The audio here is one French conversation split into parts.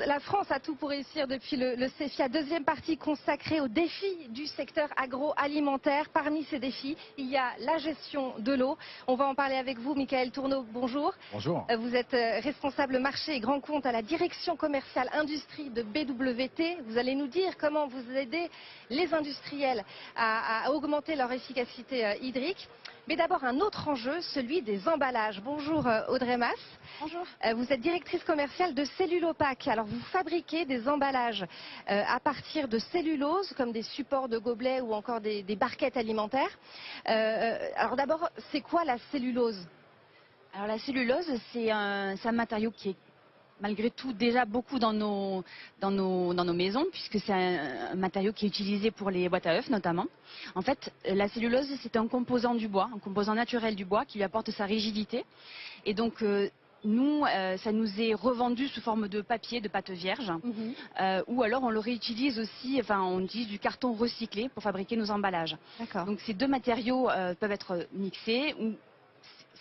La France a tout pour réussir depuis le CEFIA, deuxième partie consacrée aux défis du secteur agroalimentaire. Parmi ces défis, il y a la gestion de l'eau. On va en parler avec vous, Michael Tourneau. Bonjour. Bonjour. Vous êtes responsable marché et grand compte à la direction commerciale industrie de BWT. Vous allez nous dire comment vous aidez les industriels à augmenter leur efficacité hydrique. Mais d'abord, un autre enjeu, celui des emballages. Bonjour Audrey Mass. Bonjour. Vous êtes directrice commerciale de Cellulopac. Alors vous fabriquez des emballages à partir de cellulose, comme des supports de gobelets ou encore des barquettes alimentaires. Alors d'abord, c'est quoi la cellulose? Alors la cellulose, c'est un matériau qui est malgré tout déjà beaucoup dans nos maisons, puisque c'est un matériau qui est utilisé pour les boîtes à œufs notamment. En fait, la cellulose, c'est un composant du bois, un composant naturel du bois qui lui apporte sa rigidité. Et donc nous, ça nous est revendu sous forme de papier, de pâte vierge, ou alors on le réutilise aussi, enfin on utilise du carton recyclé pour fabriquer nos emballages. Donc ces deux matériaux peuvent être mixés ou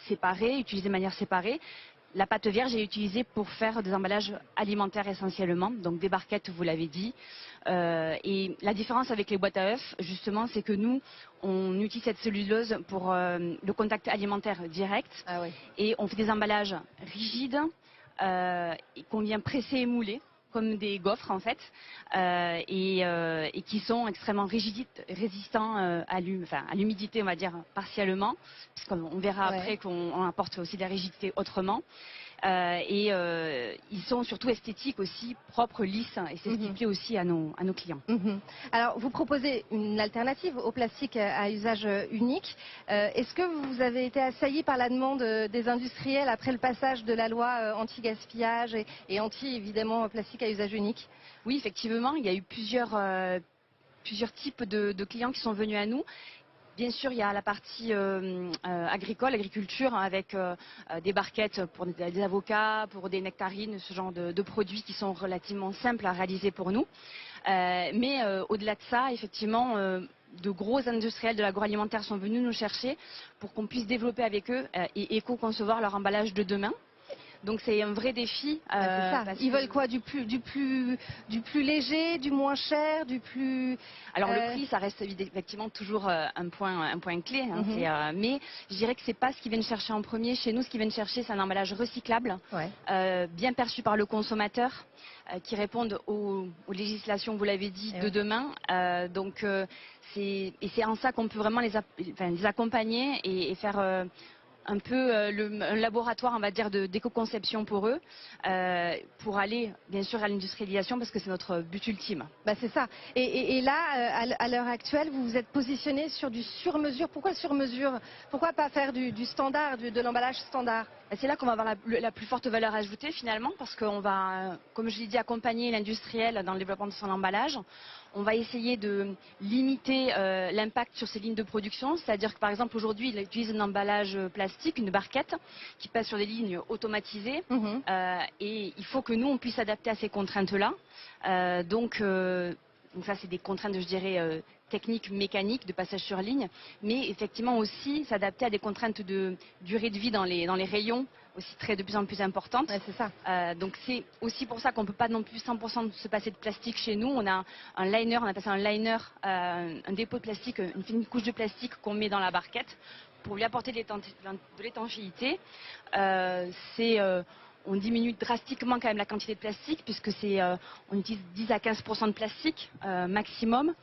séparés, utilisés de manière séparée. La pâte vierge est utilisée pour faire des emballages alimentaires essentiellement, donc des barquettes, vous l'avez dit. Et la différence avec les boîtes à œufs, justement, c'est que nous, on utilise cette cellulose pour le contact alimentaire direct. Ah oui. Et on fait des emballages rigides qu'on vient presser et mouler, comme des gaufres en fait, et qui sont extrêmement résistants à l'humidité, on va dire partiellement, puisqu'on verra après qu'on apporte aussi de la rigidité autrement. Ils sont surtout esthétiques aussi, propres, lisses, et c'est ce qui plaît aussi à nos clients. Alors vous proposez une alternative au plastique à usage unique. Est-ce que vous avez été assailli par la demande des industriels après le passage de la loi anti-gaspillage et anti évidemment plastique à usage unique? Oui, effectivement, il y a eu plusieurs types de clients qui sont venus à nous. Bien sûr, il y a la partie agricole, agriculture, avec des barquettes pour des avocats, pour des nectarines, ce genre de produits qui sont relativement simples à réaliser pour nous. Mais au-delà de ça, effectivement, de gros industriels de l'agroalimentaire sont venus nous chercher pour qu'on puisse développer avec eux et éco-concevoir leur emballage de demain. Donc c'est un vrai défi. Ils veulent quoi, du plus léger, du moins cher, du plus... Alors le prix, ça reste effectivement toujours un point clé. Mais je dirais que c'est pas ce qu'ils viennent chercher en premier. Chez nous, ce qu'ils viennent chercher, c'est un emballage recyclable, bien perçu par le consommateur, qui répondent aux législations, vous l'avez dit, de demain. C'est en ça qu'on peut vraiment les accompagner et faire un peu un laboratoire, on va dire, d'éco-conception pour eux, pour aller bien sûr à l'industrialisation, parce que c'est notre but ultime. C'est ça. Et là, à l'heure actuelle, vous vous êtes positionné sur du sur-mesure. Pourquoi sur-mesure? Pourquoi pas faire du standard, de l'emballage standard? C'est là qu'on va avoir la plus forte valeur ajoutée finalement, parce qu'on va, comme je l'ai dit, accompagner l'industriel dans le développement de son emballage. On va essayer de limiter l'impact sur ces lignes de production, c'est-à-dire que par exemple aujourd'hui il utilise un emballage plastique, une barquette, qui passe sur des lignes automatisées, et il faut que nous on puisse s'adapter à ces contraintes-là. Donc ça c'est des contraintes, je dirais, techniques, mécaniques, de passage sur ligne, mais effectivement aussi s'adapter à des contraintes de durée de vie dans les rayons, aussi de plus en plus importantes. C'est ça. Donc c'est aussi pour ça qu'on ne peut pas non plus 100% se passer de plastique chez nous. On a un liner, on appelle ça un liner, un dépôt de plastique, une fine couche de plastique qu'on met dans la barquette pour lui apporter de l'étanchéité. On diminue drastiquement quand même la quantité de plastique, puisque on utilise 10 à 15% de plastique maximum,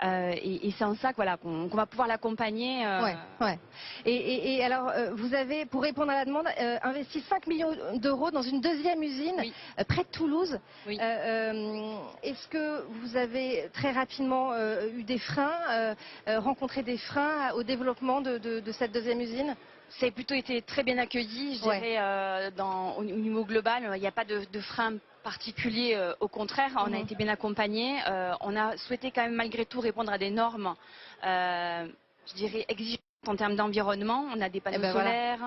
et c'est en ça qu'on va pouvoir l'accompagner. Et alors, vous avez, pour répondre à la demande, investi 5 millions d'euros dans une deuxième usine près de Toulouse. Est-ce que vous avez très rapidement eu des freins, rencontré des freins au développement de cette deuxième usine? Ça a plutôt été très bien accueilli, je dirais, au niveau global. Il n'y a pas de frein particulier, au contraire, on a été bien accompagnés. On a souhaité quand même malgré tout répondre à des normes, je dirais, exigeantes en termes d'environnement. On a des panneaux solaires.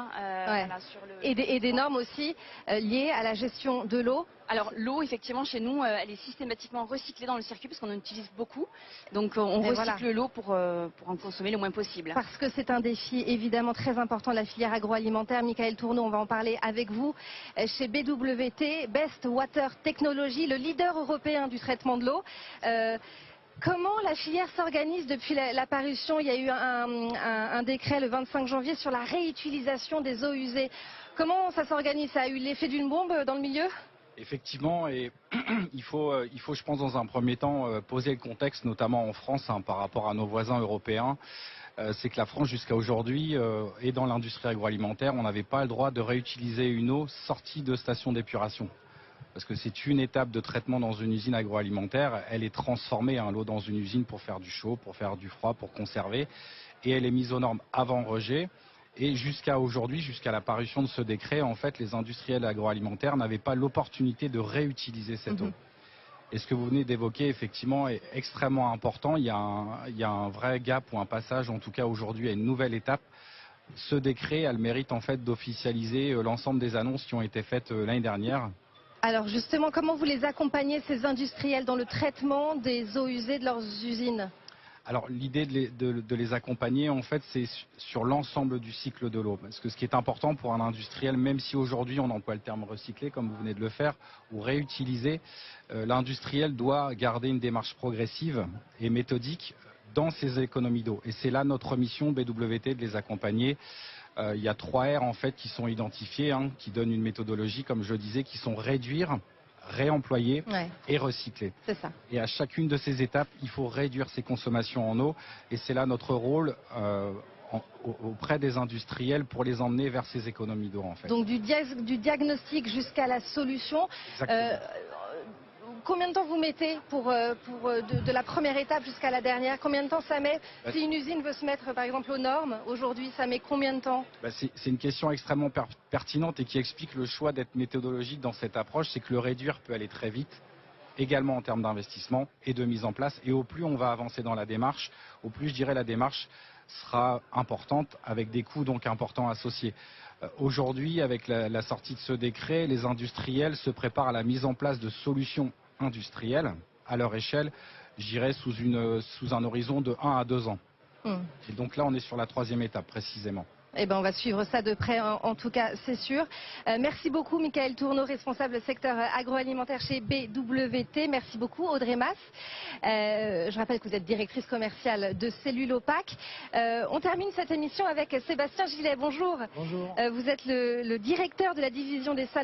Et des normes aussi liées à la gestion de l'eau. Alors l'eau, effectivement, chez nous, elle est systématiquement recyclée dans le circuit parce qu'on en utilise beaucoup. Donc on recycle l'eau pour en consommer le moins possible. Parce que c'est un défi évidemment très important de la filière agroalimentaire. Michaël Tourneau, on va en parler avec vous. Chez BWT, Best Water Technology, le leader européen du traitement de l'eau. Comment la filière s'organise depuis la parution? Il y a eu un décret le 25 janvier sur la réutilisation des eaux usées. Comment ça s'organise? Ça a eu l'effet d'une bombe dans le milieu? Effectivement, et il faut, je pense, dans un premier temps, poser le contexte, notamment en France, par rapport à nos voisins européens. C'est que la France, jusqu'à aujourd'hui, et dans l'industrie agroalimentaire, on n'avait pas le droit de réutiliser une eau sortie de station d'épuration. Parce que c'est une étape de traitement dans une usine agroalimentaire. Elle est transformée, l'eau dans une usine pour faire du chaud, pour faire du froid, pour conserver. Et elle est mise aux normes avant rejet. Et jusqu'à aujourd'hui, jusqu'à la parution de ce décret, en fait, les industriels agroalimentaires n'avaient pas l'opportunité de réutiliser cette eau. Et ce que vous venez d'évoquer, effectivement, est extrêmement important. Il y a un vrai gap ou un passage, en tout cas aujourd'hui, à une nouvelle étape. Ce décret a le mérite, en fait, d'officialiser l'ensemble des annonces qui ont été faites l'année dernière. Alors justement, comment vous les accompagnez, ces industriels, dans le traitement des eaux usées de leurs usines? Alors l'idée de les accompagner, en fait, c'est sur l'ensemble du cycle de l'eau. Parce que ce qui est important pour un industriel, même si aujourd'hui on emploie le terme recycler, comme vous venez de le faire, ou réutiliser, l'industriel doit garder une démarche progressive et méthodique dans ses économies d'eau. Et c'est là notre mission BWT de les accompagner. Il y a 3 R en fait qui sont identifiés, qui donnent une méthodologie, comme je le disais, qui sont réduire, réemployer et recycler. C'est ça. Et à chacune de ces étapes, il faut réduire ses consommations en eau. Et c'est là notre rôle auprès des industriels pour les emmener vers ces économies d'eau, en fait. Donc du diagnostic jusqu'à la solution. Combien de temps vous mettez de la première étape jusqu'à la dernière? Combien de temps ça met? Si une usine veut se mettre par exemple aux normes, aujourd'hui, ça met combien de temps? C'est une question extrêmement pertinente et qui explique le choix d'être méthodologique dans cette approche. C'est que le réduire peut aller très vite, également en termes d'investissement et de mise en place. Et au plus on va avancer dans la démarche, au plus je dirais la démarche sera importante, avec des coûts donc importants associés. Aujourd'hui, avec la sortie de ce décret, les industriels se préparent à la mise en place de solutions industrielles à leur échelle, j'irais sous un horizon de 1 à 2 ans. Et donc là, on est sur la 3e étape précisément. Eh ben, on va suivre ça de près, en tout cas, c'est sûr. Merci beaucoup, Michaël Tourneau, responsable secteur agroalimentaire chez BWT. Merci beaucoup, Audrey Mas. Je rappelle que vous êtes directrice commerciale de Cellulopac. On termine cette émission avec Sébastien Gillet. Bonjour. Bonjour. Vous êtes le directeur de la division des salons